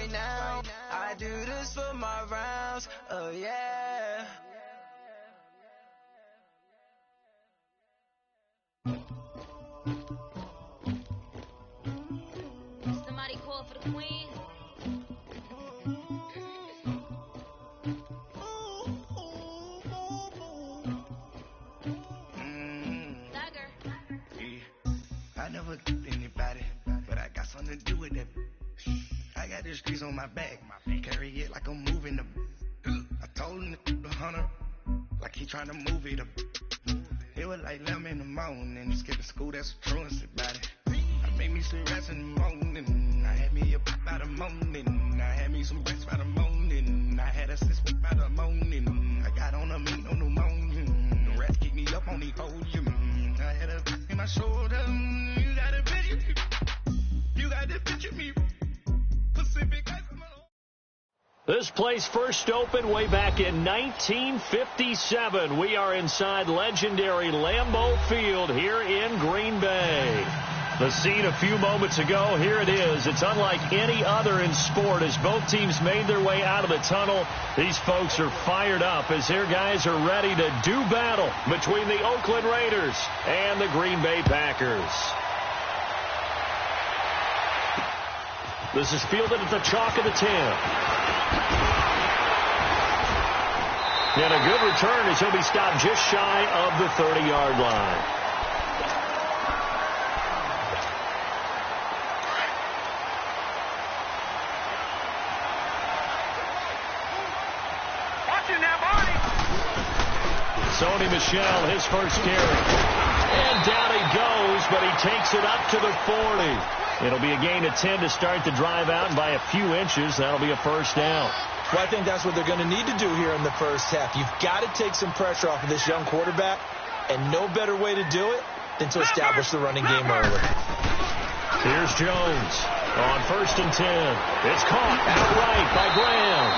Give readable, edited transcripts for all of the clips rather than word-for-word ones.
right now. I do this for my rounds, oh yeah. Somebody call for the queen. I never took anybody, but I got something to do with it. I got the streets on my back, carry it like I'm moving them. I told him to the hunter, like he trying to move it up. It was like 11 in the morning, skipping school, that's a truancy about it. I made me some rest in the morning, I had me a pop by the morning, I had me some breaks by the morning, I had a sis by the morning, I got on a meat on the morning, the rats keep me up on the podium, I had a in my shoulder, you got a picture, you got to picture me, Pacific. This place first opened way back in 1957. We are inside legendary Lambeau Field here in Green Bay. The scene a few moments ago, here it is. It's unlike any other in sport as both teams made their way out of the tunnel. These folks are fired up as their guys are ready to do battle between the Oakland Raiders and the Green Bay Packers. This is fielded at the chalk of the 10. And a good return as he'll be stopped just shy of the 30-yard line. Sony Michel, his first carry. And down he goes, but he takes it up to the 40. It'll be a gain of 10 to start the drive out, and by a few inches, that'll be a first down. Well, I think that's what they're going to need to do here in the first half. You've got to take some pressure off of this young quarterback, and no better way to do it than to establish the running game early. Here's Jones on 1st and 10. It's caught outright by Graham.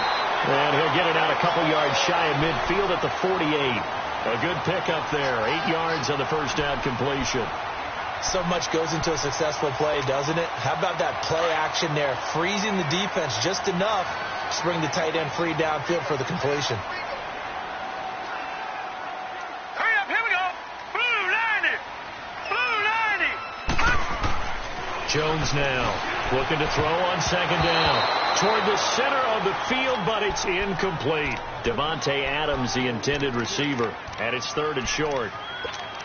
And he'll get it out a couple yards shy of midfield at the 48. A good pickup there. 8 yards on the first down completion. So much goes into a successful play, doesn't it? How about that play action there? Freezing the defense just enough to bring the tight end free downfield for the completion. Hurry up, here we go. Blue 90. Blue 90. Jones now looking to throw on second down. Toward the center of the field, but it's incomplete. Devontae Adams, the intended receiver, and it's 3rd and short.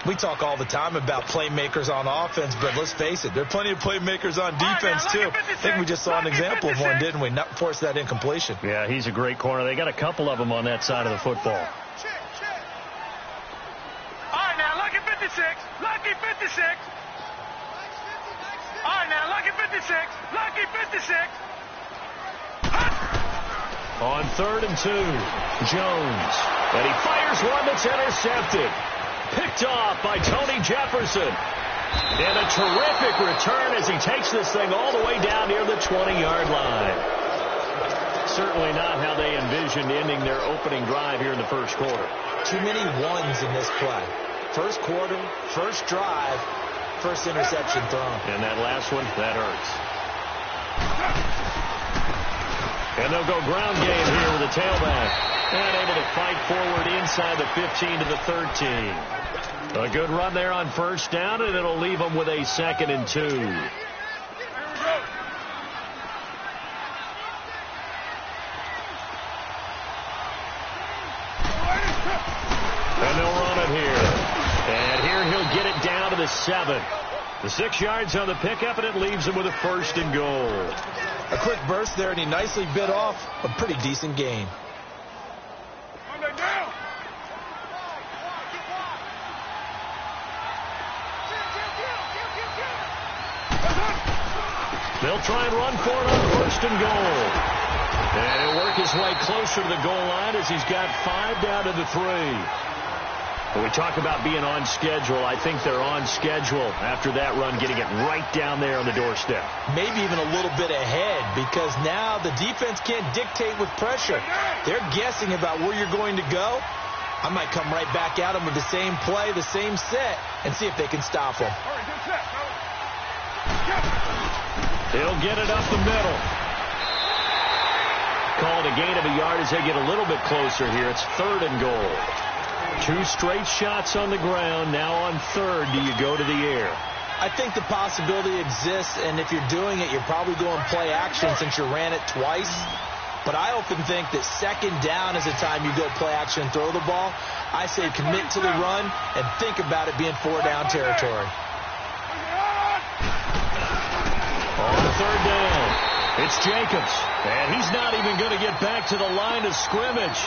We talk all the time about playmakers on offense, but let's face it, there are plenty of playmakers on defense, too. I think we just saw an example of one, didn't we? Not force that incompletion. Yeah, he's a great corner. They got a couple of them on that side of the football. All right, now, lucky 56. Lucky 56. All right, now, lucky 56. Lucky 56. On 3rd and 2, Jones. And he fires one that's intercepted. Picked off by Tony Jefferson. And a terrific return as he takes this thing all the way down near the 20-yard line. Certainly not how they envisioned ending their opening drive here in the first quarter. Too many ones in this play. First quarter, first drive, first interception thrown. And that last one, that hurts. And they'll go ground game here with the tailback. And able to fight forward inside the 15 to the 13. A good run there on first down, and it'll leave them with a 2nd and 2. And they'll run it here. And here he'll get it down to the 7. The 6 yards on the pickup, and it leaves him with a 1st and goal. A quick burst there, and he nicely bit off a pretty decent gain. They'll try and run for it on 1st and goal. And he'll work his way closer to the goal line as he's got 5 down to the 3. When we talk about being on schedule, I think they're on schedule after that run, getting it right down there on the doorstep. Maybe even a little bit ahead, because now the defense can't dictate with pressure. They're guessing about where you're going to go. I might come right back at them with the same play, the same set, and see if they can stop them. He'll get it up the middle. a gain of a yard as they get a little bit closer here. It's 3rd and goal. 2 straight shots on the ground. Now on 3rd, do you go to the air? I think the possibility exists, and if you're doing it, you're probably going play action since you ran it twice. But I often think that 2nd down is the time you go play action and throw the ball. I say commit to the run and think about it being 4-down territory. On 3rd down, it's Jacobs, and he's not even going to get back to the line of scrimmage.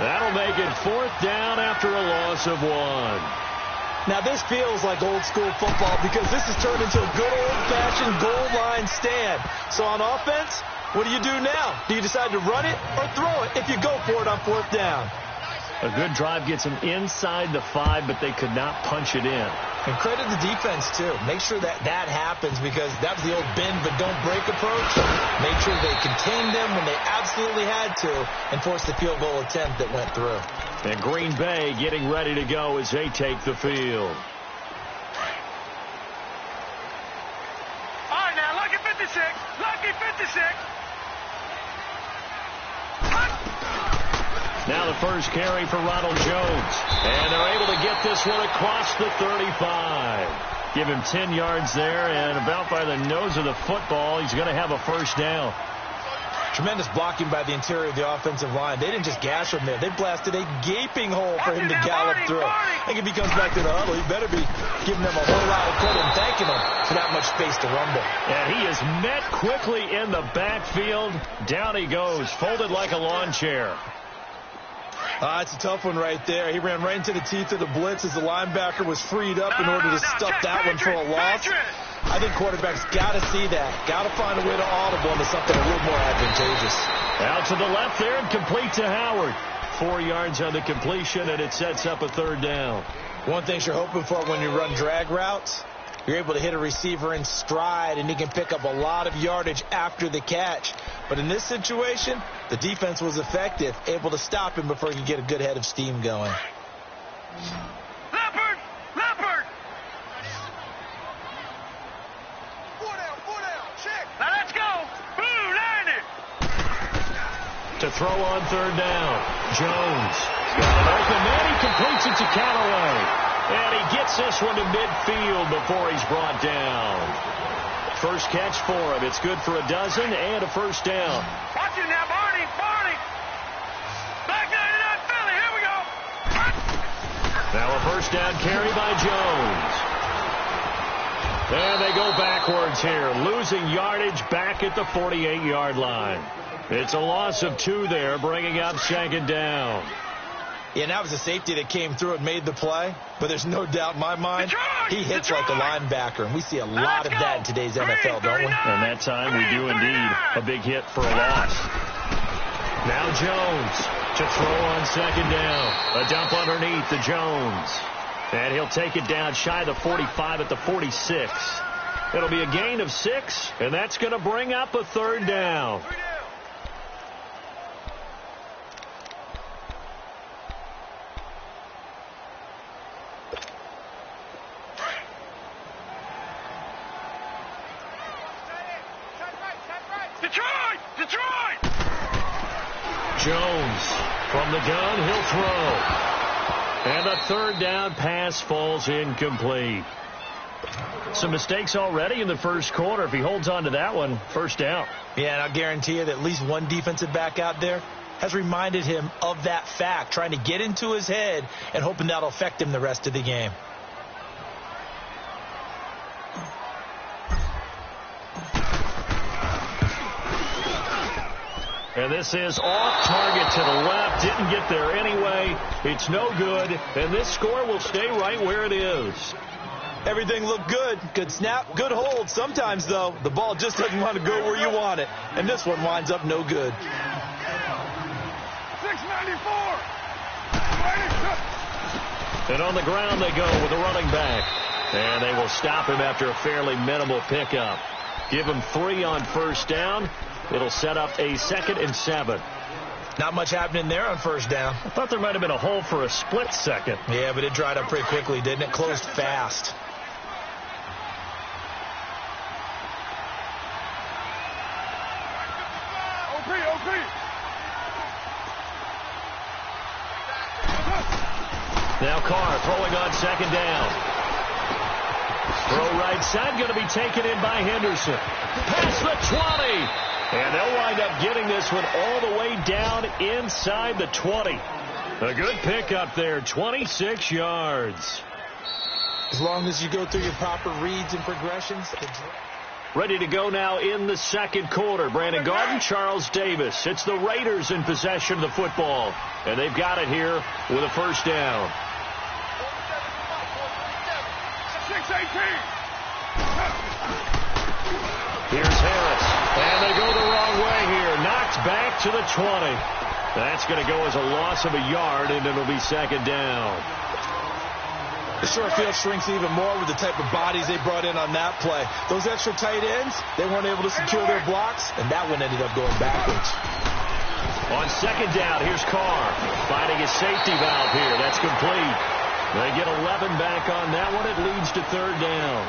That'll make it 4th down after a loss of 1. Now, this feels like old-school football because this has turned into a good old-fashioned goal line stand. So on offense, what do you do now? Do you decide to run it or throw it if you go for it on 4th down? A good drive gets them inside the 5, but they could not punch it in. And credit the defense, too. Make sure that happens because that was the old bend but don't break approach. Make sure they contained them when they absolutely had to and forced the field goal attempt that went through. And Green Bay getting ready to go as they take the field. All right, now, lucky 56. Lucky 56. Now the first carry for Ronald Jones. And they're able to get this one across the 35. Give him 10 yards there, and about by the nose of the football, he's going to have a 1st down. Tremendous blocking by the interior of the offensive line. They didn't just gash him there. They blasted a gaping hole for him to gallop through. I think if he comes back to the huddle, he better be giving them a whole lot of credit and thanking them for that much space to rumble. And he is met quickly in the backfield. Down he goes, folded like a lawn chair. It's a tough one right there. He ran right into the teeth of the blitz as the linebacker was freed up in order to stuff that one for a loss. I think quarterbacks got to see that. Got to find a way to audible into something a little more advantageous. Out to the left there and complete to Howard. 4 yards on the completion, and it sets up a 3rd down. One thing you're hoping for when you run drag routes, you're able to hit a receiver in stride, and he can pick up a lot of yardage after the catch. But in this situation, the defense was effective, able to stop him before he could get a good head of steam going. Leopard! Leopard! 4 down, check. Now let's go! Blue, line it! To throw on 3rd down, Jones. Got an open man, he completes it to Callaway. And he gets this one to midfield before he's brought down. First catch for him. It's good for a dozen and a 1st down. Watch it now, Barney! Barney! Back 99 Philly, here we go! Now a 1st down carry by Jones. And they go backwards here, losing yardage back at the 48-yard line. It's a loss of 2 there, bringing up 2nd down. Yeah, and that was a safety that came through and made the play. But there's no doubt in my mind, he hits like a linebacker. And we see a lot of that in today's NFL, don't we? And that time we do indeed. A big hit for a loss. Now Jones to throw on 2nd down. A dump underneath to Jones. And he'll take it down shy of the 45 at the 46. It'll be a gain of 6, and that's going to bring up a 3rd down. Detroit! Jones from the gun, he'll throw. And a 3rd down pass falls incomplete. Some mistakes already in the first quarter. If he holds on to that one, 1st down. Yeah, and I'll guarantee you that at least one defensive back out there has reminded him of that fact, trying to get into his head and hoping that'll affect him the rest of the game. And this is off target to the left. Didn't get there anyway. It's no good. And this score will stay right where it is. Everything looked good. Good snap, good hold. Sometimes, though, the ball just doesn't want to go where you want it. And this one winds up no good. 694. And on the ground they go with a running back. And they will stop him after a fairly minimal pickup. Give him 3 on 1st down. It'll set up a 2nd and 7. Not much happening there on 1st down. I thought there might have been a hole for a split second. Yeah, but it dried up pretty quickly, didn't it? Closed fast. OP. Now Carr throwing on second down. Throw right side, going to be taken in by Henderson. Past the 20. And they'll wind up getting this one all the way down inside the 20. A good pickup there, 26 yards. As long as you go through your proper reads and progressions. Ready to go now in the second quarter. Brandon Garden, Charles Davis. It's the Raiders in possession of the football. And they've got it here with a first down. Here's Harris. And they go the wrong way here. Knocked back to the 20. That's going to go as a loss of a yard, and it'll be second down. The short field shrinks even more with the type of bodies they brought in on that play. Those extra tight ends, they weren't able to secure their blocks, and that one ended up going backwards. On second down, here's Carr finding his safety valve here. That's complete. They get 11 back on that one. It leads to third down.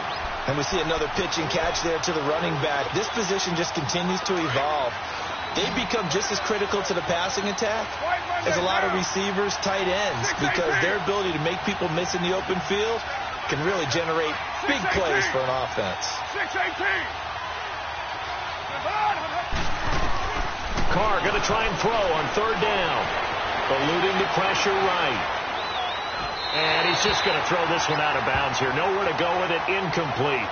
And we see another pitch and catch there to the running back. This position just continues to evolve. They become just as critical to the passing attack as a lot of receivers, tight ends, because their ability to make people miss in the open field can really generate big plays for an offense. Carr going to try and throw on third down. Alluding to pressure right. And he's just going to throw this one out of bounds here. Nowhere to go with it. Incomplete.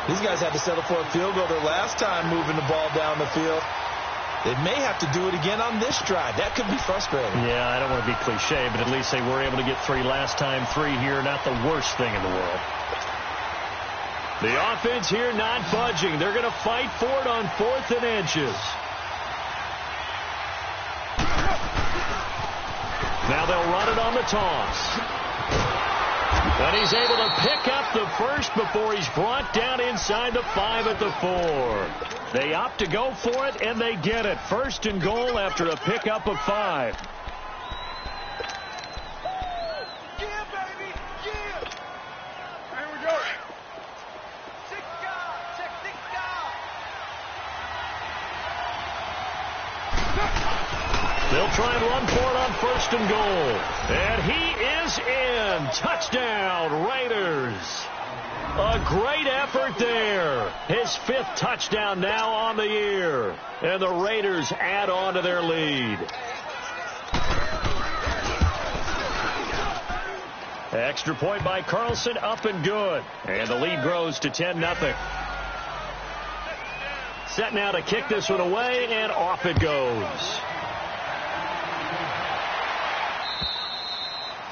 These guys had to settle for a field goal their last time moving the ball down the field. They may have to do it again on this drive. That could be frustrating. Yeah, I don't want to be cliche, but at least they were able to get 3 last time. 3 here, not the worst thing in the world. The offense here not budging. They're going to fight for it on 4th and inches. Now they'll run it on the toss. And he's able to pick up the first before he's brought down inside the 5 at the 4. They opt to go for it, and they get it. 1st and goal after a pickup of 5. Yeah, baby, yeah. Here we go. 6 guard, check 6 guard. They'll try and run for it on 1st and goal. And he is in. Touchdown, Raiders. A great effort there. His 5th touchdown now on the year. And the Raiders add on to their lead. Extra point by Carlson, up and good. And the lead grows to 10-0. Set now to kick this one away, and off it goes.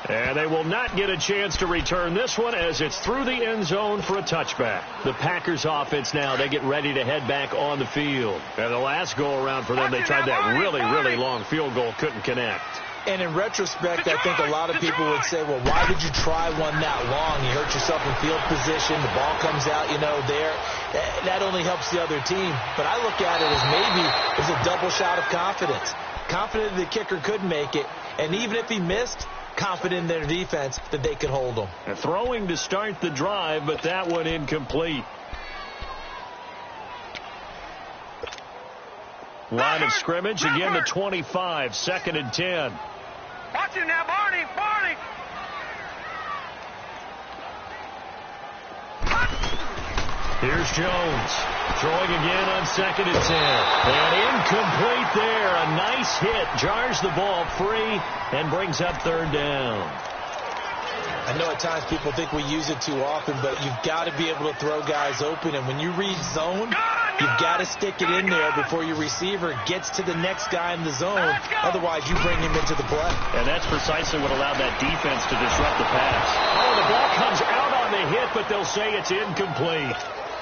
And they will not get a chance to return this one as it's through the end zone for a touchback. The Packers offense now, they get ready to head back on the field. And the last go-around for them, they tried that really, really long field goal, couldn't connect. And in retrospect, I think a lot of people would say, well, why did you try one that long? You hurt yourself in field position. The ball comes out, there. That only helps the other team. But I look at it as maybe it's a double shot of confidence. Confident the kicker could make it. And even if he missed, confident in their defense that they could hold them. And throwing to start the drive, but that one incomplete. Line of scrimmage, again to 25, 2nd and 10. Watch it now, Barney, Barney. Here's Jones. Throwing again on 2nd and 10. And incomplete there. A nice hit. Jars the ball free and brings up 3rd down. I know at times people think we use it too often, but you've got to be able to throw guys open. And when you read zone, you've got to stick it in there before your receiver gets to the next guy in the zone. Otherwise, you bring him into the play. And that's precisely what allowed that defense to disrupt the pass. Oh, the ball comes out on the hit, but they'll say it's incomplete.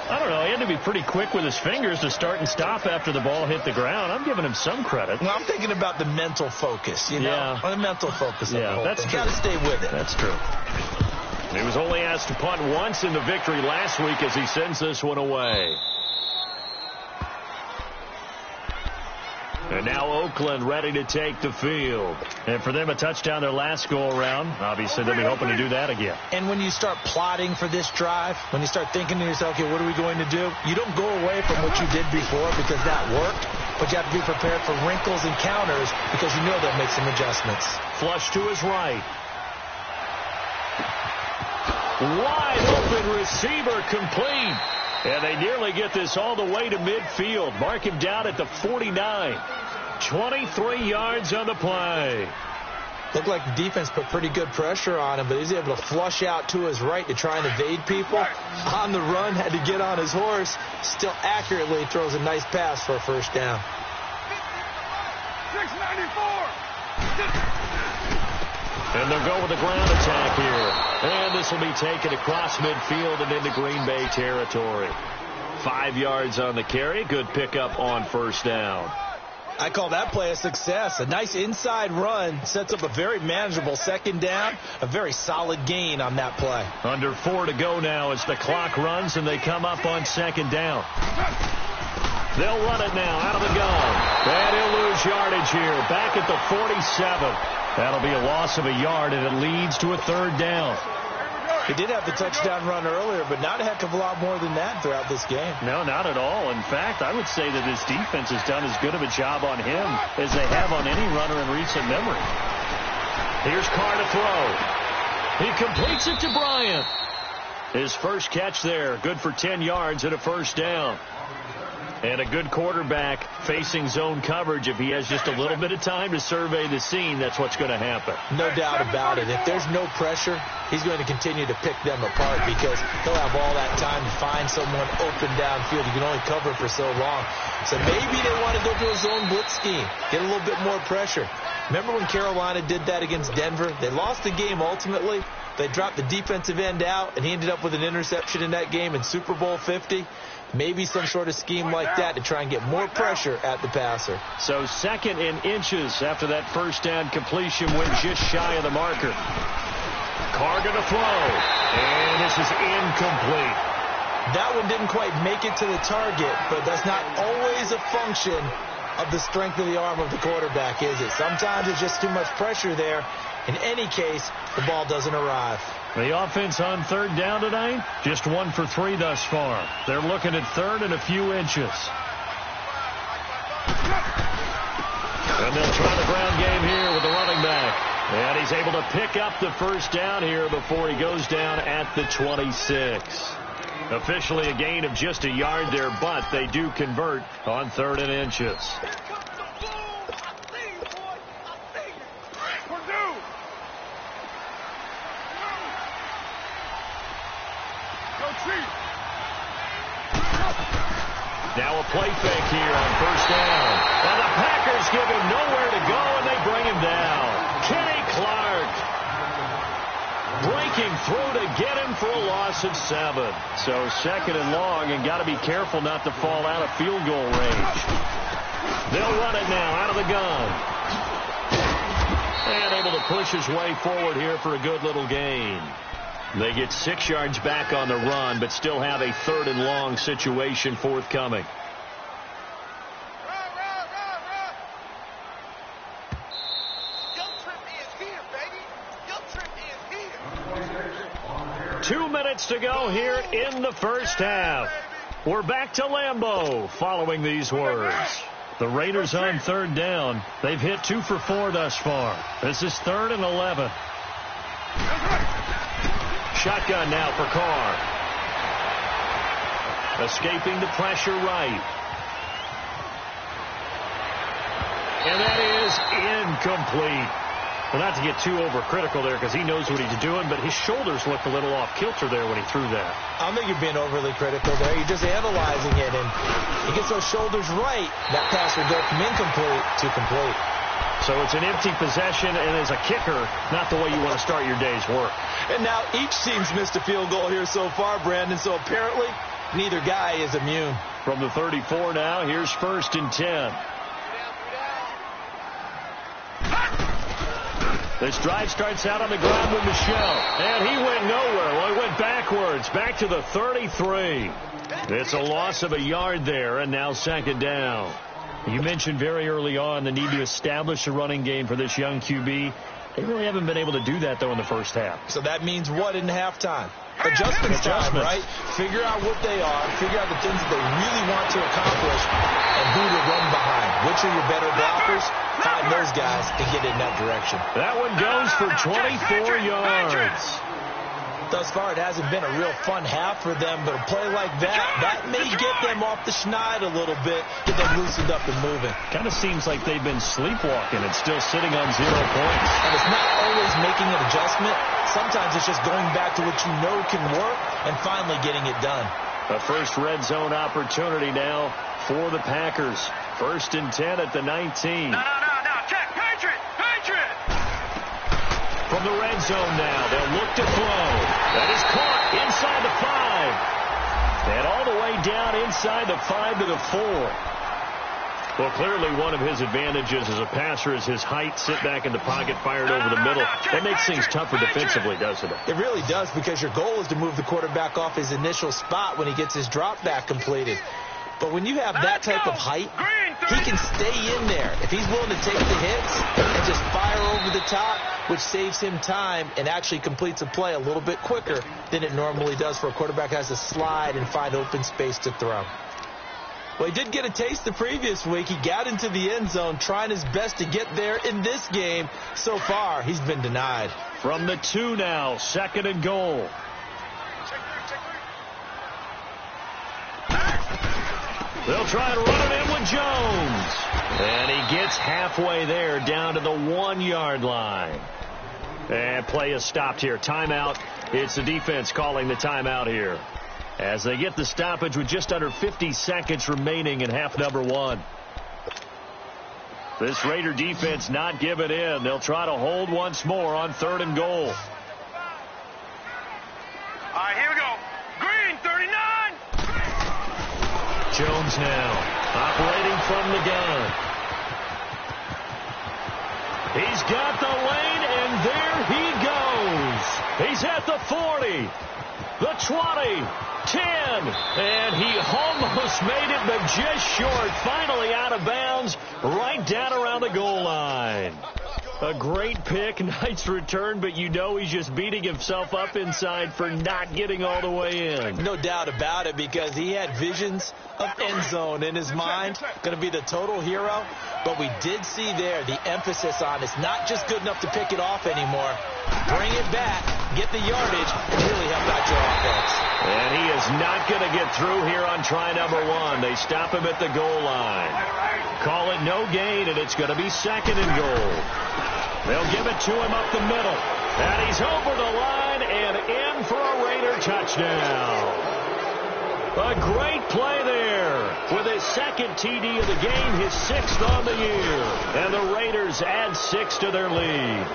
I don't know. He had to be pretty quick with his fingers to start and stop after the ball hit the ground. I'm giving him some credit. Well, I'm thinking about the mental focus, Yeah. The mental focus of the whole that's thing. true. Got to stay with it. That's true. He was only asked to punt once in the victory last week as he sends this one away. And now Oakland ready to take the field. And for them, a touchdown their last go-around. Obviously, they'll be hoping to do that again. And when you start plotting for this drive, when you start thinking to yourself, okay, what are we going to do? You don't go away from what you did before because that worked. But you have to be prepared for wrinkles and counters because you know they'll make some adjustments. Flush to his right. Wide open receiver complete. And they nearly get this all the way to midfield. Mark him down at the 49. 23 yards on the play. Looked like the defense put pretty good pressure on him, but he's able to flush out to his right to try and evade people. On the run, had to get on his horse. Still accurately throws a nice pass for a first down. 694. And they'll go with the ground attack here. And this will be taken across midfield and into Green Bay territory. 5 yards on the carry. Good pickup on first down. I call that play a success. A nice inside run sets up a very manageable second down. A very solid gain on that play. Under 4 to go now as the clock runs and they come up on second down. They'll run it now out of the gun. And he'll lose yardage here. Back at the 47. That'll be a loss of a yard, and it leads to a third down. He did have the touchdown run earlier, but not a heck of a lot more than that throughout this game. No, not at all. In fact, I would say that his defense has done as good of a job on him as they have on any runner in recent memory. Here's Carr to throw. He completes it to Bryant. His first catch there, good for 10 yards and a first down. And a good quarterback facing zone coverage. If he has just a little bit of time to survey the scene, that's what's going to happen. No doubt about it. If there's no pressure, he's going to continue to pick them apart because he'll have all that time to find someone open downfield. You can only cover for so long. So maybe they want to go to a zone blitz scheme, get a little bit more pressure. Remember when Carolina did that against Denver? They lost the game ultimately. They dropped the defensive end out, and he ended up with an interception in that game in Super Bowl 50. Maybe some sort of scheme like that to try and get more pressure at the passer. So second in inches after that first down completion went just shy of the marker. Carr going to throw. And this is incomplete. That one didn't quite make it to the target, but that's not always a function of the strength of the arm of the quarterback, is it? Sometimes it's just too much pressure there. In any case, the ball doesn't arrive. The offense on third down tonight, just 1 for 3 thus far. They're looking at third and a few inches. And they'll try the ground game here with the running back. And he's able to pick up the first down here before he goes down at the 26. Officially a gain of just a yard there, but they do convert on third and inches. Now a play fake here on first down. And the Packers give him nowhere to go, and they bring him down. Kenny Clark breaking through to get him for a loss of 7. So second and long, and got to be careful not to fall out of field goal range. They'll run it now out of the gun. And able to push his way forward here for a good little gain. They get 6 yards back on the run, but still have a third and long situation forthcoming. Your trip is here, baby. Your trip is here. 2 minutes to go here in the first half. We're back to Lambeau following these words. The Raiders on third down. They've hit 2 for 4 thus far. This is 3rd and 11. Shotgun now for Carr. Escaping the pressure right. And that is incomplete. Well, not to get too overcritical there because he knows what he's doing, but his shoulders looked a little off kilter there when he threw that. I don't think you're being overly critical there. You're just analyzing it, and he gets those shoulders right. That pass will go from incomplete to complete. So it's an empty possession, and as a kicker, not the way you want to start your day's work. And now each team's missed a field goal here so far, Brandon, so apparently neither guy is immune. From the 34 now, here's 1st and 10. This drive starts out on the ground with Michel, and he went nowhere. Well, he went backwards, back to the 33. It's a loss of a yard there, and now second down. You mentioned very early on the need to establish a running game for this young QB. They really haven't been able to do that, though, in the first half. So that means what in halftime? Adjustments time, right? Figure out what they are, figure out the things that they really want to accomplish, and who to run behind. Which are your better blockers? Find those guys and get in that direction. That one goes for 24 yards. Thus far, it hasn't been a real fun half for them, but a play like that may get them off the schneid a little bit, get them loosened up and moving. Kind of seems like they've been sleepwalking and still sitting on 0 points. And it's not always making an adjustment. Sometimes it's just going back to what you know can work and finally getting it done. A first red zone opportunity now for the Packers. 1st and 10 at the 19. No, check, Patriot! From the red zone now, they'll look to throw. That is caught inside the 5. And all the way down inside the 5 to the 4. Well, clearly one of his advantages as a passer is his height. Sit back in the pocket, fired over the middle. That makes things tougher defensively, doesn't it? It really does, because your goal is to move the quarterback off his initial spot when he gets his drop back completed. But when you have that type of height, he can stay in there. If he's willing to take the hits and just fire over the top, which saves him time and actually completes a play a little bit quicker than it normally does for a quarterback who has to slide and find open space to throw. Well, he did get a taste the previous week. He got into the end zone trying his best to get there in this game. So far, he's been denied. From the 2 now, 2nd and goal. They'll try and run it in with Jones. And he gets halfway there down to the 1-yard line. And play is stopped here. Timeout. It's the defense calling the timeout here, as they get the stoppage with just under 50 seconds remaining in half number 1. This Raider defense not giving in. They'll try to hold once more on 3rd and goal. All right, here we go. Green, 39. Jones now operating from the gun. He's got the lane, and there he goes. He's at the 40, the 20, 10, and he almost made it, but just short. Finally out of bounds, right down around the goal line. A great pick, nice return, but you know he's just beating himself up inside for not getting all the way in. No doubt about it, because he had visions of end zone in his mind. Going to be the total hero. But we did see there the emphasis on it's not just good enough to pick it off anymore. Bring it back, get the yardage, and really help out your offense. And he is not going to get through here on try number 1. They stop him at the goal line. Call it no gain, and it's going to be 2nd and goal. They'll give it to him up the middle. And he's over the line and in for a Raider touchdown. A great play there with his 2nd TD of the game, his 6th on the year. And the Raiders add 6 to their lead.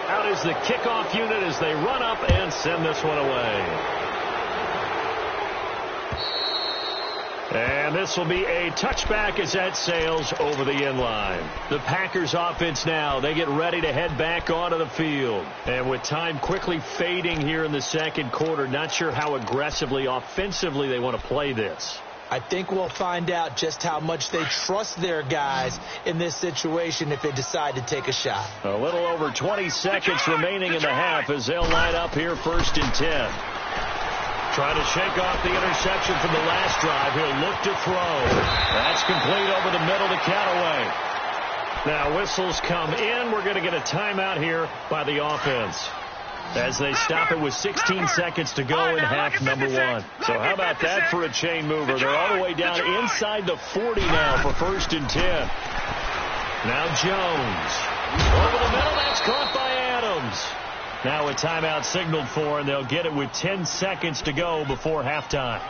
Out is the kickoff unit as they run up and send this one away. And this will be a touchback as that sails over the end line. The Packers offense now, they get ready to head back onto the field. And with time quickly fading here in the 2nd quarter, not sure how aggressively, offensively they want to play this. I think we'll find out just how much they trust their guys in this situation if they decide to take a shot. A little over 20 seconds remaining in the half as they'll line up here 1st and 10. Trying to shake off the interception from the last drive. He'll look to throw. That's complete over the middle to Callaway. Now whistles come in. We're going to get a timeout here by the offense, as they stop it with 16 seconds to go in half number 1. So how about that for a chain mover? They're all the way down inside the 40 now for 1st and 10. Now Jones. Over the middle. That's caught by Adams. Now a timeout signaled for, and they'll get it with 10 seconds to go before halftime.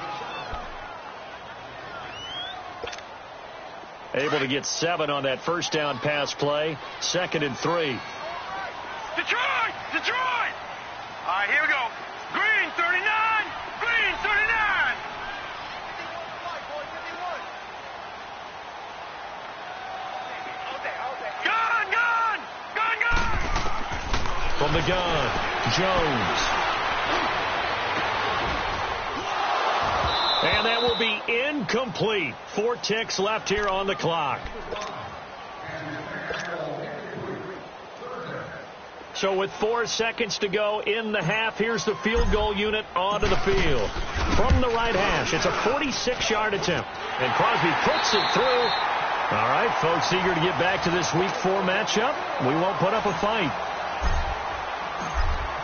Able to get 7 on that first down pass play. 2nd and 3. Detroit! Detroit! All right, here we go. Green, 39. Green, 39. Gun, gun! Gun, gun! From the gun, Jones. And that will be incomplete. 4 ticks left here on the clock. So with 4 seconds to go in the half, here's the field goal unit onto the field. From the right hash, it's a 46-yard attempt. And Crosby puts it through. All right, folks, eager to get back to this Week 4 matchup. We won't put up a fight.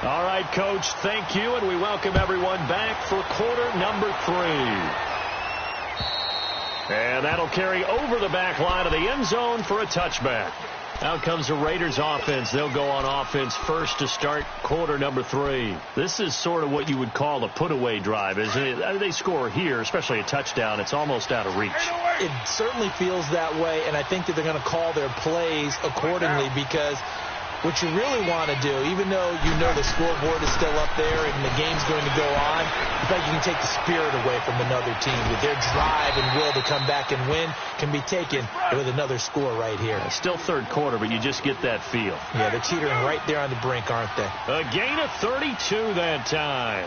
All right, Coach, thank you, and we welcome everyone back for quarter number 3. And that'll carry over the back line of the end zone for a touchback. Out comes the Raiders offense. They'll go on offense first to start quarter number 3. This is sort of what you would call a put-away drive, isn't it? They score here, especially a touchdown. It's almost out of reach. It certainly feels that way, and I think that they're going to call their plays accordingly because what you really want to do, even though you know the scoreboard is still up there and the game's going to go on, I think you can take the spirit away from another team. With their drive and will to come back and win can be taken with another score right here. Still third quarter, but you just get that feel. Yeah, they're teetering right there on the brink, aren't they? A gain of 32 that time.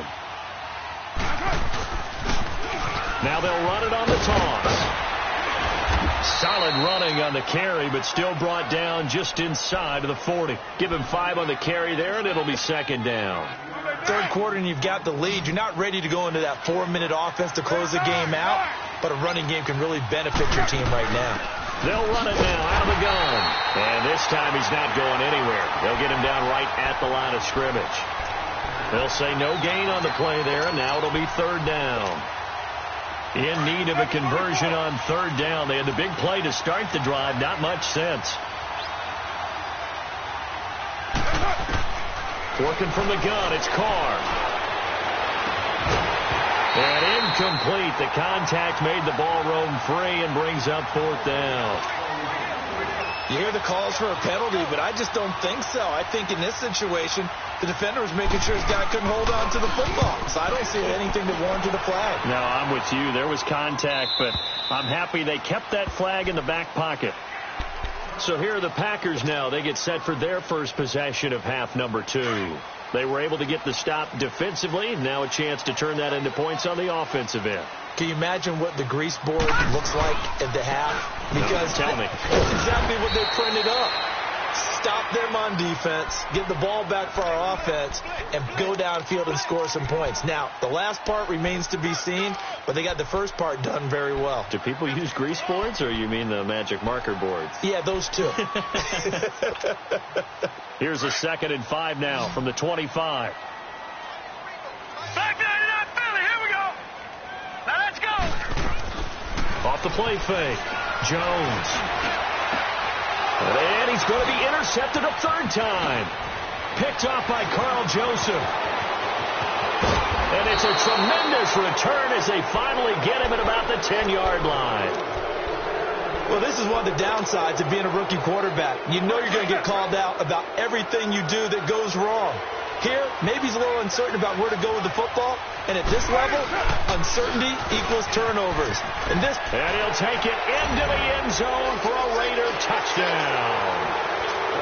Now they'll run it on the toss. Solid running on the carry, but still brought down just inside of the 40. Give him 5 on the carry there, and it'll be second down. Third quarter, and you've got the lead. You're not ready to go into that 4-minute offense to close the game out, but a running game can really benefit your team right now. They'll run it now out of the gun. And this time he's not going anywhere. They'll get him down right at the line of scrimmage. They'll say no gain on the play there, and now it'll be third down. In need of a conversion on third down. They had the big play to start the drive. Not much sense. Working from the gun, it's Carr. And incomplete. The contact made the ball roam free and brings up fourth down. You hear the calls for a penalty, but I just don't think so. I think in this situation, the defender was making sure his guy couldn't hold on to the football. So I don't see anything that warranted a flag. No, I'm with you. There was contact, but I'm happy they kept that flag in the back pocket. So here are the Packers now. They get set for their first possession of half number 2. They were able to get the stop defensively. Now a chance to turn that into points on the offensive end. Can you imagine what the grease board looks like at the half? Because tell me. That's exactly what they printed up. Stop them on defense, get the ball back for our offense, and go downfield and score some points. Now, the last part remains to be seen, but they got the first part done very well. Do people use grease boards, or you mean the magic marker boards? Yeah, those two. Here's a 2nd and 5 now from the 25. Back 99 Philly, here we go. Now let's go. Off the play fake. Jones. And he's going to be intercepted a third time. Picked off by Carl Joseph. And it's a tremendous return as they finally get him at about the 10-yard line. Well, this is one of the downsides of being a rookie quarterback. You know you're going to get called out about everything you do that goes wrong. Here, maybe he's a little uncertain about where to go with the football. And at this level, uncertainty equals turnovers. And he'll take it into the end zone for a Raider touchdown.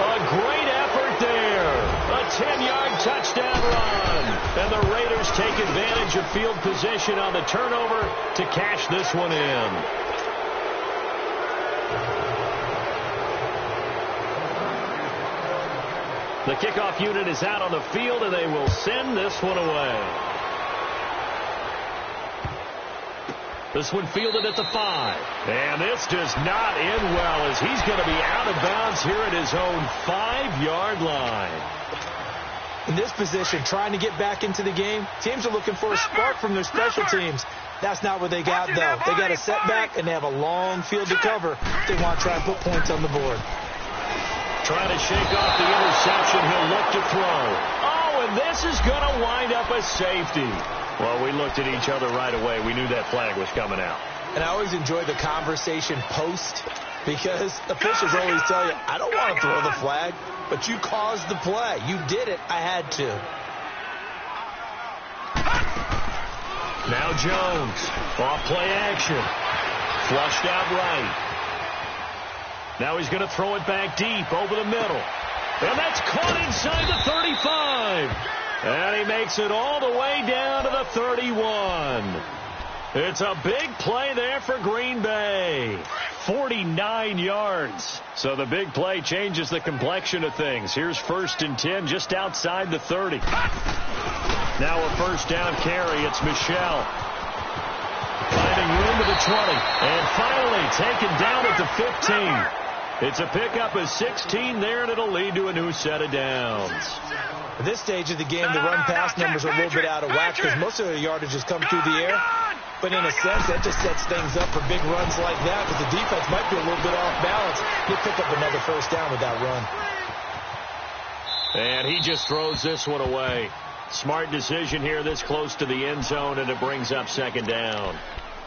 A great effort there. A 10-yard touchdown run. And the Raiders take advantage of field position on the turnover to cash this one in. The kickoff unit is out on the field, and they will send this one away. This one fielded at the 5. And this does not end well as he's going to be out of bounds here at his own 5-yard line. In this position, trying to get back into the game, teams are looking for a spark from their special teams. That's not what they got, though. They got a setback, and they have a long field to cover if they want to try and put points on the board. Trying to shake off the interception. He'll look to throw. Oh, and this is going to wind up a safety. Well, we looked at each other right away. We knew that flag was coming out. And I always enjoy the conversation post because officials always tell you, I don't want to throw the flag, but you caused the play. You did it. I had to. Now Jones. Off play action. Flushed out right. Now he's going to throw it back deep over the middle. And that's caught inside the 35. And he makes it all the way down to the 31. It's a big play there for Green Bay. 49 yards. So the big play changes the complexion of things. Here's 1st and 10 just outside the 30. Now a first down carry. It's Michelle. Finding room to the 20. And finally taken down at the 15. It's a pickup of 16 there, and it'll lead to a new set of downs. At this stage of the game, the run-pass numbers are a little bit out of whack because most of their yardage has come through the air. But in a sense, that just sets things up for big runs like that because the defense might be a little bit off balance. He'll pick up another first down with that run. And he just throws this one away. Smart decision here this close to the end zone, and it brings up second down.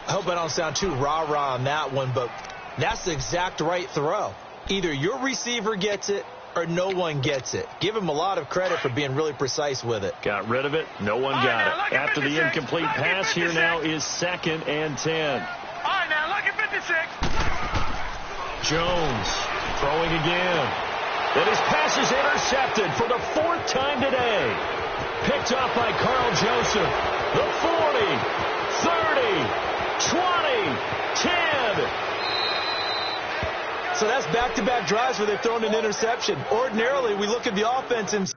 I hope I don't sound too rah-rah on that one, but that's the exact right throw. Either your receiver gets it or no one gets it. Give him a lot of credit for being really precise with it. Got rid of it. No one got it. After the incomplete pass, here now is 2nd and 10. All right, now look at 56. Jones throwing again. And his pass is intercepted for the 4th time today. Picked off by Carl Joseph. The 40, 30, 20, 10. So that's back-to-back drives where they've thrown an interception. Ordinarily, we look at the offense and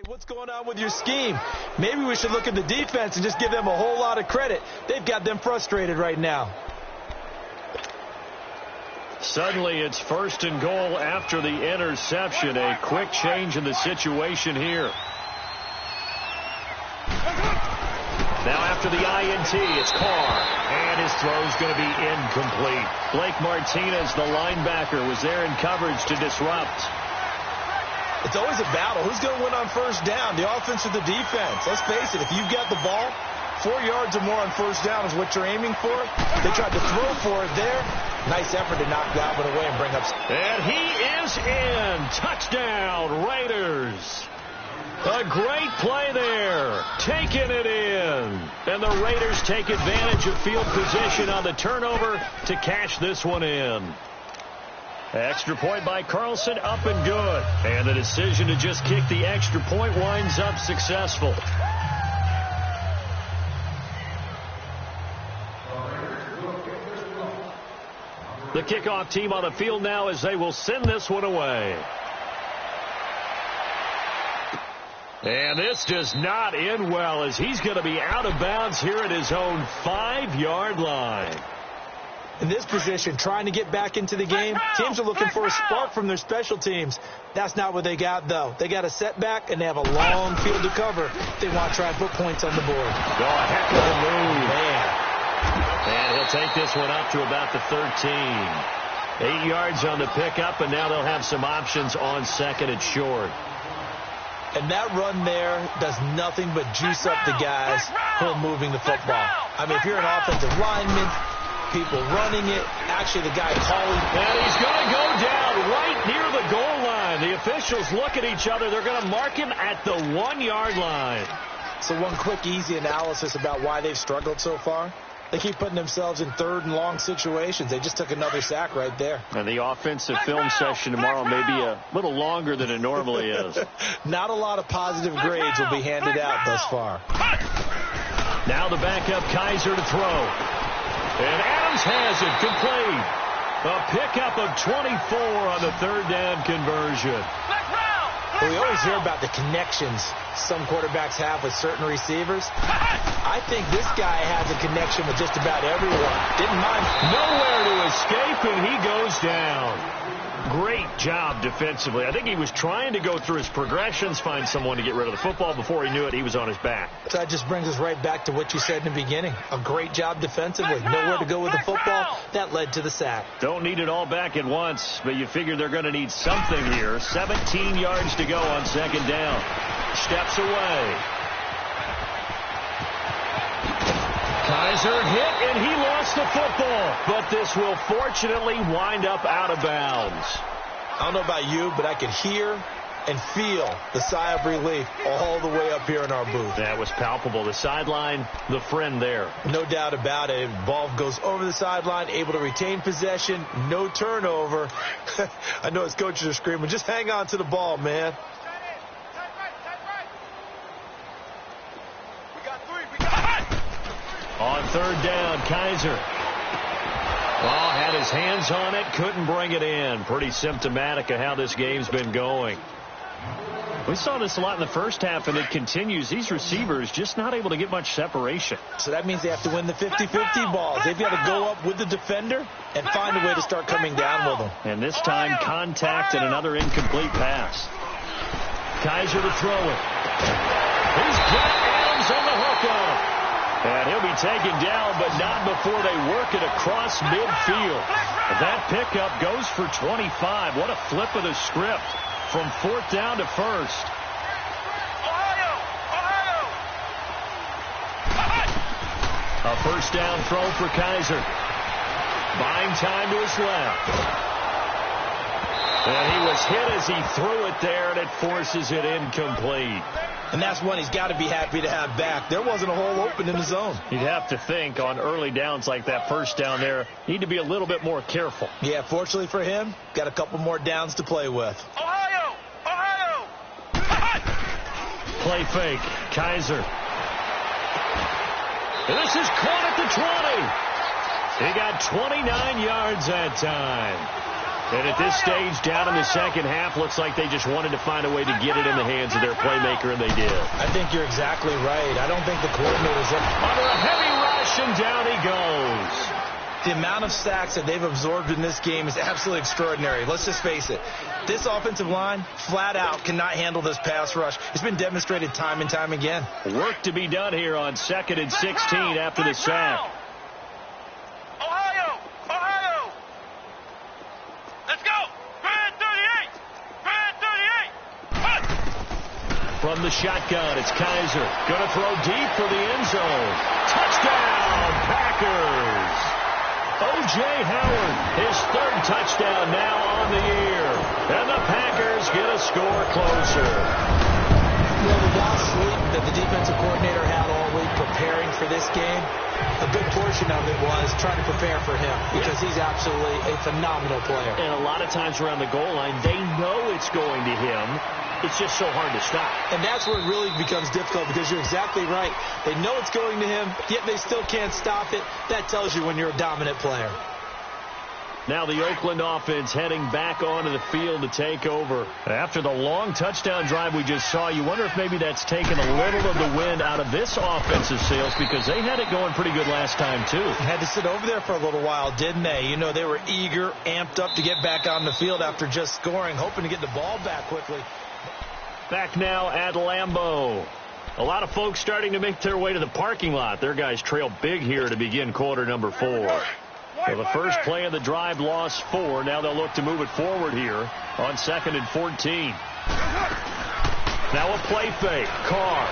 what's going on with your scheme? Maybe we should look at the defense and just give them a whole lot of credit. They've got them frustrated right now. Suddenly it's 1st and goal after the interception. A quick change in the situation here. Now after the INT, it's Carr. And his throw's going to be incomplete. Blake Martinez, the linebacker, was there in coverage to disrupt. It's always a battle. Who's going to win on first down, the offense or the defense? Let's face it, if you've got the ball, 4 yards or more on first down is what you're aiming for. They tried to throw for it there. Nice effort to knock that one away and bring up. And he is in. Touchdown, Raiders. A great play there. Taking it in. And the Raiders take advantage of field position on the turnover to cash this one in. Extra point by Carlson, up and good. And the decision to just kick the extra point winds up successful. The kickoff team on the field now as they will send this one away. And this does not end well as he's going to be out of bounds here at his own 5-yard line. In this position, trying to get back into the game, teams are looking for a spark from their special teams. That's not what they got, though. They got a setback, and they have a long field to cover. They want to try and put points on the board. Oh, a heck of a move. Man. And he'll take this one up to about the 13. 8 yards on the pickup, and now they'll have some options on 2nd and short. And that run there does nothing but juice up the guys who are moving the football. I mean, if you're an offensive lineman, people running it, actually the guy calling. And he's going to go down right near the goal line. The officials look at each other. They're going to mark him at the 1-yard line. So one quick, easy analysis about why they've struggled so far. They keep putting themselves in 3rd and long situations. They just took another sack right there. And the offensive film session tomorrow may be a little longer than it normally is. Not a lot of positive grades will be handed out thus far. Now the backup Kaiser to throw. And Adams has it complete. A pickup of 24 on the 3rd down conversion. Well, we always hear about the connections some quarterbacks have with certain receivers. I think this guy has a connection with just about everyone. Didn't mind. Nowhere to escape, and he goes down. Great job defensively. I think he was trying to go through his progressions, find someone to get rid of the football. Before he knew it, he was on his back. So that just brings us right back to what you said in the beginning. A great job defensively. Nowhere to go with the football. That led to the sack. Don't need it all back at once, but you figure they're going to need something here. 17 yards to go on 2nd down. Steps away. Kaiser hit, and he lost the football. But this will fortunately wind up out of bounds. I don't know about you, but I could hear and feel the sigh of relief all the way up here in our booth. That was palpable. The sideline, the friend there. No doubt about it. Ball goes over the sideline, able to retain possession, no turnover. I know his coaches are screaming, just hang on to the ball, man. On third down, Kaiser. Well, had his hands on it, couldn't bring it in. Pretty symptomatic of how this game's been going. We saw this a lot in the first half, and it continues. These receivers just not able to get much separation. So that means they have to win the 50-50 balls. They've got to go up with the defender and find a way to start coming down with them. And this time, contact and another incomplete pass. Kaiser to throw it. He's got Adams on the hook on him. And he'll be taken down, but not before they work it across midfield. That pickup goes for 25. What a flip of the script from fourth down to first. A first down throw for Kaiser. Buying time to his left. And he was hit as he threw it there, and it forces it incomplete. And that's one he's got to be happy to have back. There wasn't a hole open in the zone. You'd have to think on early downs like that first down there, need to be a little bit more careful. Yeah, fortunately for him, got a couple more downs to play with. Ohio! Ohio! Play fake. Kaiser. And this is caught at the 20. He got 29 yards that time. And at this stage, down in the second half, looks like they just wanted to find a way to get it in the hands of their playmaker, and they did. I think you're exactly right. I don't think the coordinators are... Under a heavy rush, and down he goes. The amount of sacks that they've absorbed in this game is absolutely extraordinary. Let's just face it. This offensive line, flat out, cannot handle this pass rush. It's been demonstrated time and time again. Work to be done here on 2nd and 16 after the sack. Ohio! Ohio! Let's go! Grand 38! Grand 38! From the shotgun, it's Kaiser. Going to throw deep for the end zone. Touchdown, Packers! O.J. Howard, his third touchdown now on the year. And the Packers get a score closer. Well, the lost sleep that the defensive coordinator had all week preparing for this game, a good portion of it was trying to prepare for him because he's absolutely a phenomenal player. And a lot of times around the goal line, they know it's going to him. It's just so hard to stop. And that's where it really becomes difficult because you're exactly right. They know it's going to him, yet they still can't stop it. That tells you when you're a dominant player. Now the Oakland offense heading back onto the field to take over. After the long touchdown drive we just saw, you wonder if maybe that's taken a little of the wind out of this offensive sails because they had it going pretty good last time too. Had to sit over there for a little while, didn't they? You know, they were eager, amped up to get back on the field after just scoring, hoping to get the ball back quickly. Back now at Lambeau. A lot of folks starting to make their way to the parking lot. Their guys trail big here to begin quarter number 4. So the first play of the drive lost 4. Now they'll look to move it forward here on 2nd and 14. Now a play fake. Carr.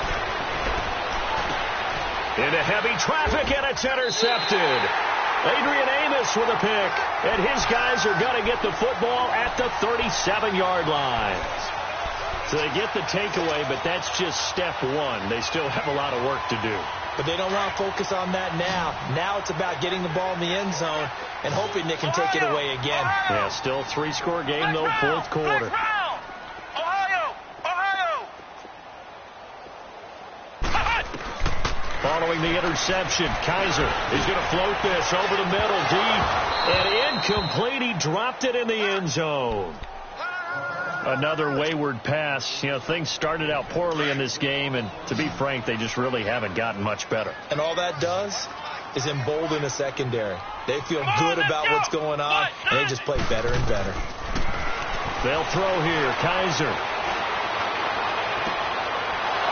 Into heavy traffic, and it's intercepted. Adrian Amos with a pick. And his guys are going to get the football at the 37-yard line. So they get the takeaway, but that's just step 1. They still have a lot of work to do. But they don't want to focus on that now. Now it's about getting the ball in the end zone and hoping they can take it away again. Yeah, still 3-score game, though, fourth quarter. Ohio! Ohio! Following the interception, Kaiser is going to float this over the middle, deep, and incomplete. He dropped it in the end zone. Another wayward pass. You know, things started out poorly in this game, and to be frank, they just really haven't gotten much better. And all that does is embolden the secondary. They feel good about what's going on, and they just play better and better. They'll throw here. Kaiser.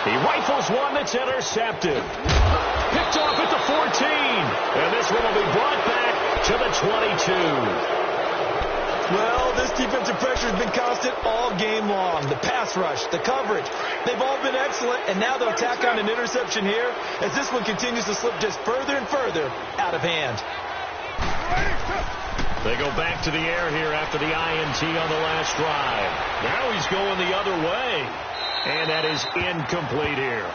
He rifles one that's intercepted. Picked off at the 14. And this one will be brought back to the 22. Well, this defensive pressure has been constant all game long. The pass rush, the coverage, they've all been excellent, and now they'll tack on an interception here as this one continues to slip just further and further out of hand. They go back to the air here after the INT on the last drive. Now he's going the other way, and that is incomplete here.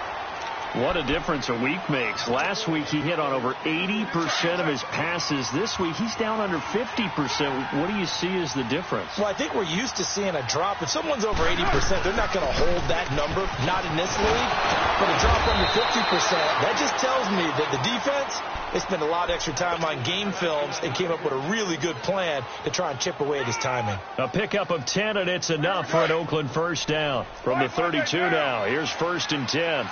What a difference a week makes. Last week he hit on over 80% of his passes. This week he's down under 50%. What do you see as the difference? Well, I think we're used to seeing a drop. If someone's over 80%, they're not going to hold that number, not in this league. But a drop under 50%, that just tells me that the defense, they spent a lot of extra time on game films and came up with a really good plan to try and chip away at his timing. A pickup of 10, and it's enough for an Oakland first down. From the 32 now, here's 1st and 10.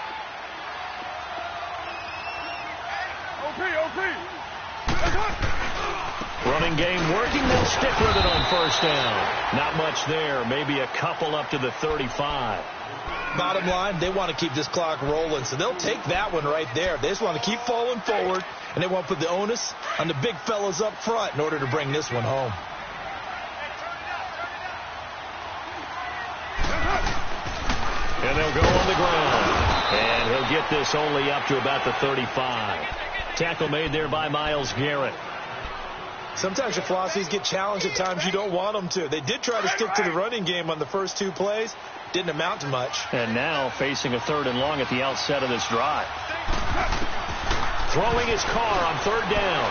Running game working. They'll stick with it on 1st down. Not much there. Maybe a couple up to the 35. Bottom line, they want to keep this clock rolling, so they'll take that one right there. They just want to keep falling forward, and they want to put the onus on the big fellas up front in order to bring this one home. And they'll go on the ground. And he'll get this only up to about the 35. Tackle made there by Myles Garrett. Sometimes your philosophies get challenged at times you don't want them to. They did try to stick to the running game on the first 2 plays. Didn't amount to much. And now facing a 3rd and long at the outset of this drive. Throwing his car on 3rd down.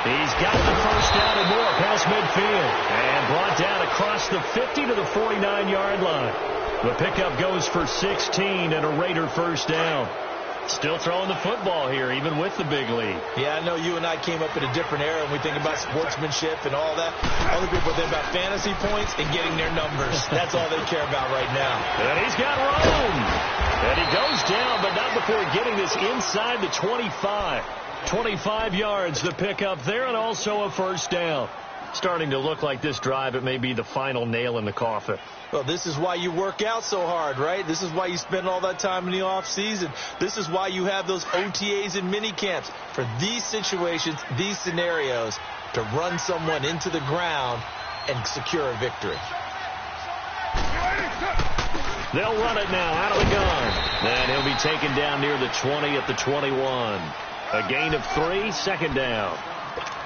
He's got the 1st down and more past midfield. And brought down across the 50 to the 49-yard line. The pickup goes for 16 and a Raider 1st down. Still throwing the football here, even with the big lead. Yeah, I know you and I came up in a different era, and we think about sportsmanship and all that. Other people think about fantasy points and getting their numbers. That's all they care about right now. And he's got room. And he goes down, but not before getting this inside the 25. 25 yards, the pickup there, and also a 1st down. Starting to look like this drive, it may be the final nail in the coffin. Well, this is why you work out so hard, right? This is why you spend all that time in the off season. This is why you have those OTAs and mini camps for these situations, these scenarios, to run someone into the ground and secure a victory. They'll run it now out of the gun. And he'll be taken down near the 20 at the 21. A gain of 3, 2nd down.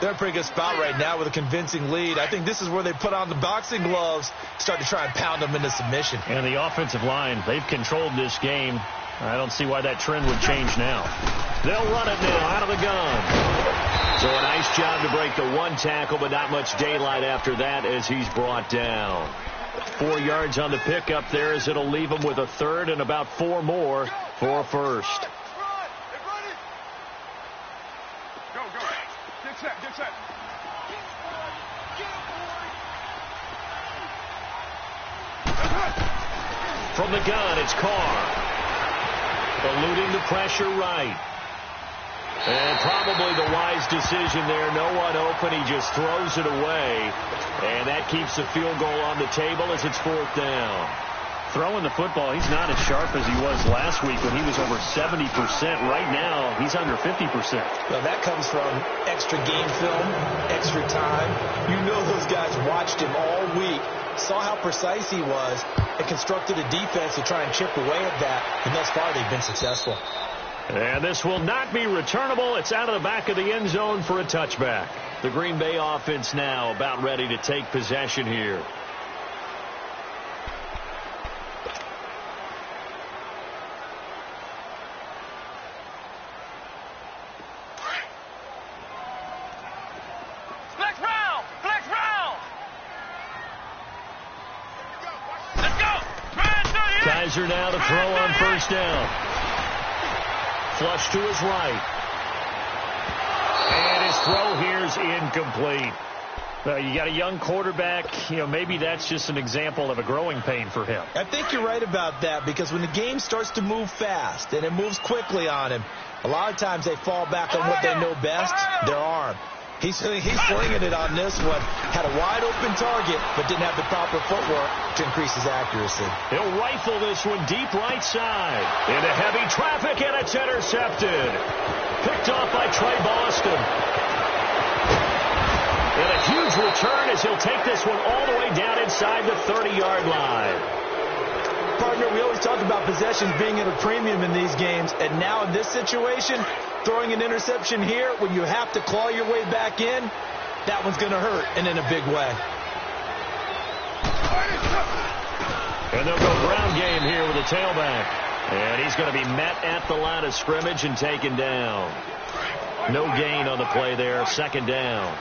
They're in a pretty good spot right now with a convincing lead. I think this is where they put on the boxing gloves, start to try and pound them into submission. And the offensive line, they've controlled this game. I don't see why that trend would change now. They'll run it now out of the gun. So a nice job to break the 1 tackle, but not much daylight after that as he's brought down. 4 yards on the pickup there as it'll leave him with a 3rd and about 4 more for a 1st. Get set. From the gun, it's Carr. Eluding the pressure right. And probably the wise decision there. No one open. He just throws it away. And that keeps the field goal on the table as it's 4th down. Throwing the football, he's not as sharp as he was last week when he was over 70%. Right now, he's under 50%. Well, that comes from extra game film, extra time. You know those guys watched him all week, saw how precise he was, and constructed a defense to try and chip away at that. And thus far, they've been successful. And this will not be returnable. It's out of the back of the end zone for a touchback. The Green Bay offense now about ready to take possession here. Kaiser now to throw on 1st down. Flush to his right. And his throw here is incomplete. You got a young quarterback. Maybe that's just an example of a growing pain for him. I think you're right about that, because when the game starts to move fast and it moves quickly on him, a lot of times they fall back on what they know best, their arm. He's slinging it on this one. Had a wide-open target, but didn't have the proper footwork to increase his accuracy. He'll rifle this one deep right side. Into heavy traffic, and it's intercepted. Picked off by Trey Boston. And a huge he'll take this one all the way down inside the 30-yard line. Partner, we always talk about possessions being at a premium in these games, and now in this situation, throwing an interception here when you have to claw your way back in, that one's going to hurt, and in a big way. And they'll go ground game here with a tailback. And he's going to be met at the line of scrimmage and taken down. No gain on the play there, second down.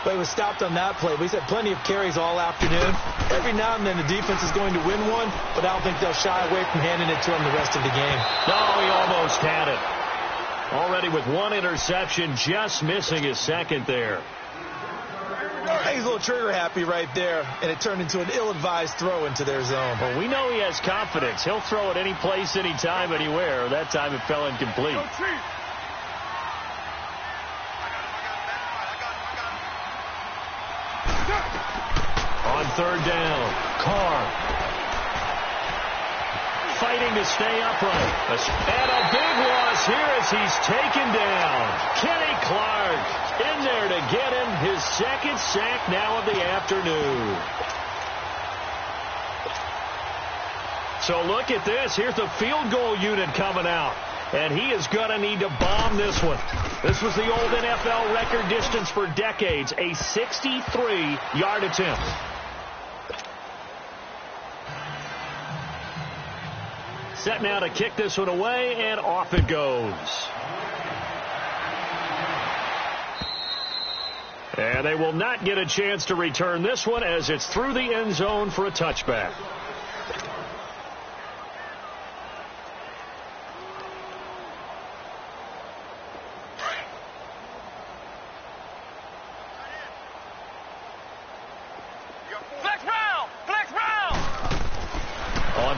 But he was stopped on that play. We've had plenty of carries all afternoon. Every now and then the defense is going to win one, but I don't think they'll shy away from handing it to him the rest of the game. Oh, he almost had it. Already with one interception, just missing his second there. He's a little trigger happy right there, and it turned into an ill-advised throw into their zone. Well, we know he has confidence. He'll throw it any place, anytime, anywhere. That time it fell incomplete. On third down, Carr fighting to stay upright. And a big loss here as he's taken down. Kenny Clark in there to get him his second sack now of the afternoon. So look at this. Here's the field goal unit coming out. And he is going to need to bomb this one. This was the old NFL record distance for decades, a 63-yard attempt. Set now to kick this one away, and off it goes. And they will not get a chance to return this one as it's through the end zone for a touchback.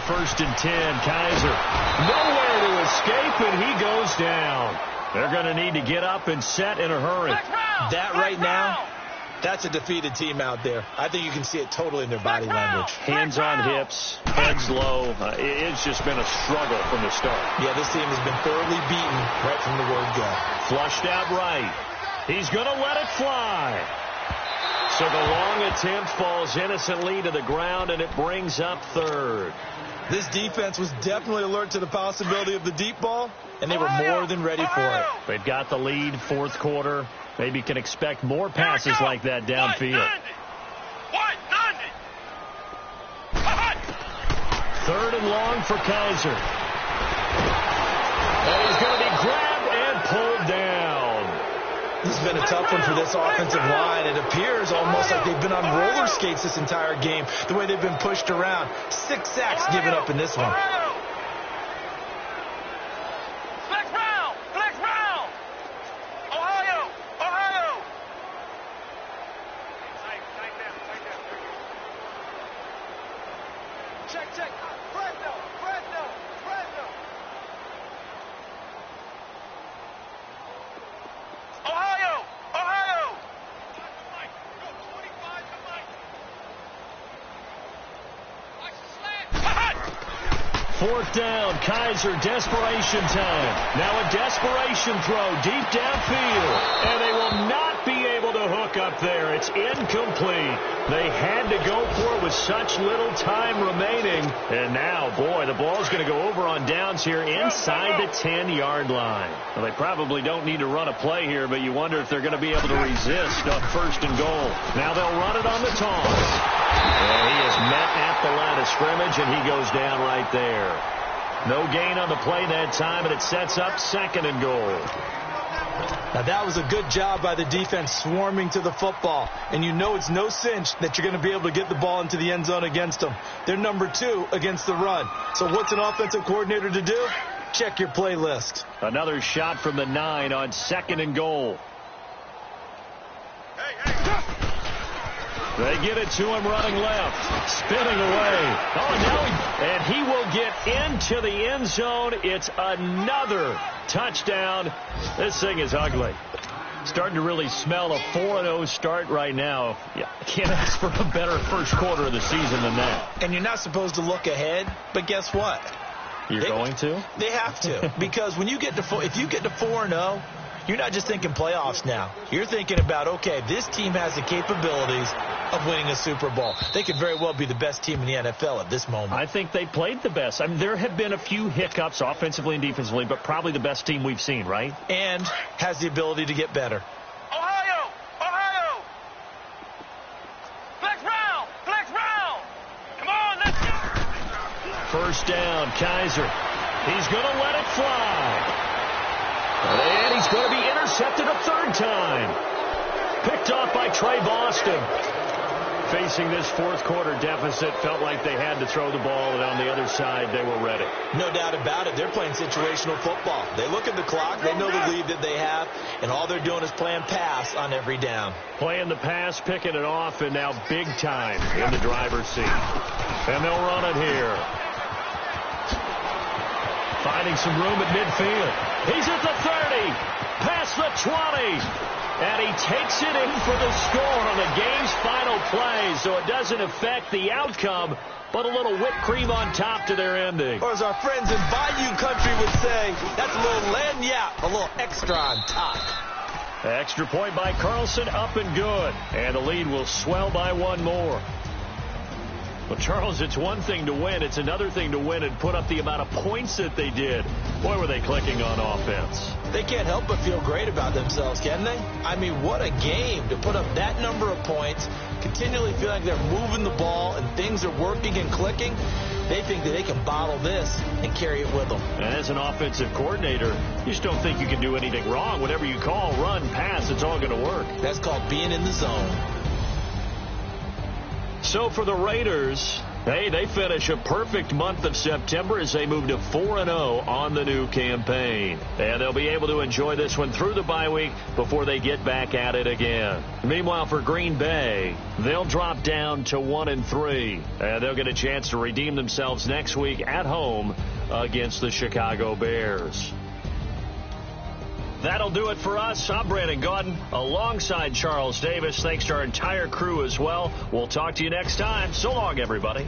First and 10, Kaiser. Nowhere to escape, and he goes down. They're going to need to get up and set in a hurry. That right now, that's a defeated team out there. I think you can see it totally in their body language. Hands on hips, heads low. It's just been a struggle from the start. Yeah, this team has been thoroughly beaten right from the word go. Flushed out right. He's going to let it fly. So the long attempt falls innocently to the ground, and it brings up third. This defense was definitely alert to the possibility of the deep ball, and they were more than ready for it. They've got the lead, fourth quarter. Maybe can expect more passes like that downfield. Third and long for Kaiser. And he's going to be grabbed and pulled down. This has been a tough one for this offensive line. It appears almost like they've been on roller skates this entire game, the way they've been pushed around. 6 sacks given up in this one. Flex round! Flex round! Ohio! Ohio! Tight down. Check. Fresno! Ohio! Fourth down, Kaiser, desperation time. Now a desperation throw deep downfield, and they will not be able to hook up there. It's incomplete. They had to go for it with such little time remaining. And now, boy, the ball's going to go over on downs here inside the 10-yard line. Well, they probably don't need to run a play here, but you wonder if they're going to be able to resist on first and goal. Now they'll run it on the toss. And he is met at the line of scrimmage, and he goes down right there. No gain on the play that time, and it sets up second and goal. Now, that was a good job by the defense swarming to the football. And you know it's no cinch that you're going to be able to get the ball into the end zone against them. They're number 2 against the run. So what's an offensive coordinator to do? Check your playlist. Another shot from the 9 on second and goal. They get it to him running left. Spinning away. And he will get into the end zone. It's another touchdown. This thing is ugly. Starting to really smell a 4-0 start right now. Yeah, can't ask for a better first quarter of the season than that. And you're not supposed to look ahead, but guess what? You're going to? They have to. Because when you get to if you get to 4-0, you're not just thinking playoffs now. You're thinking about, okay, this team has the capabilities of winning a Super Bowl. They could very well be the best team in the NFL at this moment. I think they played the best. I mean, there have been a few hiccups offensively and defensively, but probably the best team we've seen, right? And has the ability to get better. Ohio! Ohio! Flex round! Flex round! Come on, let's go! First down, Kaiser. He's going to let it fly. And he's going to be intercepted a third time. Picked off by Trey Boston. Facing this fourth quarter deficit, felt like they had to throw the ball, and on the other side, they were ready. No doubt about it. They're playing situational football. They look at the clock. They know the lead that they have, and all they're doing is playing pass on every down. Playing the pass, picking it off, and now big time in the driver's seat. And they'll run it here. Finding some room at midfield. He's at the 30, past the 20. And he takes it in for the score on the game's final play, so it doesn't affect the outcome, but a little whipped cream on top to their ending. Or as our friends in Bayou Country would say, that's a little lagniappe, a little extra on top. Extra point by Carlson, up and good. And the lead will swell by one more. Well, Charles, it's one thing to win. It's another thing to win and put up the amount of points that they did. Boy, were they clicking on offense. They can't help but feel great about themselves, can they? I mean, what a game to put up that number of points, continually feel like they're moving the ball and things are working and clicking. They think that they can bottle this and carry it with them. And as an offensive coordinator, you just don't think you can do anything wrong. Whatever you call, run, pass, it's all going to work. That's called being in the zone. So for the Raiders, hey, they finish a perfect month of September as they move to 4-0 on the new campaign. And they'll be able to enjoy this one through the bye week before they get back at it again. Meanwhile, for Green Bay, they'll drop down to 1-3. And they'll get a chance to redeem themselves next week at home against the Chicago Bears. That'll do it for us. I'm Brandon Gaudin alongside Charles Davis. Thanks to our entire crew as well. We'll talk to you next time. So long, everybody.